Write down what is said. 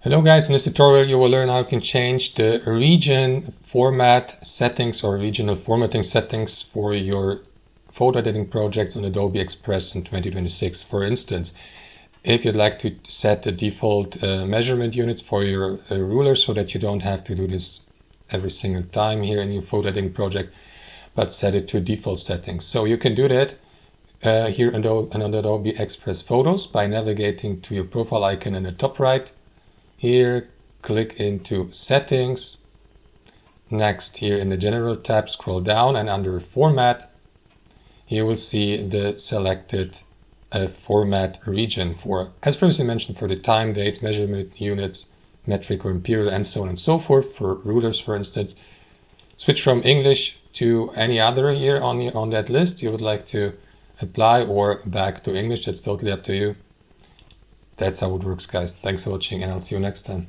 Hello guys, in this tutorial you will learn how you can change the region format settings or regional formatting settings for your photo editing projects on Adobe Express in 2026. For instance, if you'd like to set the default measurement units for your ruler so that you don't have to do this every single time here in your photo editing project, but set it to default settings. So you can do that here on Adobe Express Photos by navigating to your profile icon in the top right. Here, click into Settings. Next, here in the General tab, scroll down and under Format, you will see the selected format region for, as previously mentioned, for the time, date, measurement units, metric or imperial, and so on and so forth. For rulers, for instance, switch from English to any other here on that list you would like to apply, or back to English. That's totally up to you. That's how it works, guys. Thanks for watching, and I'll see you next time.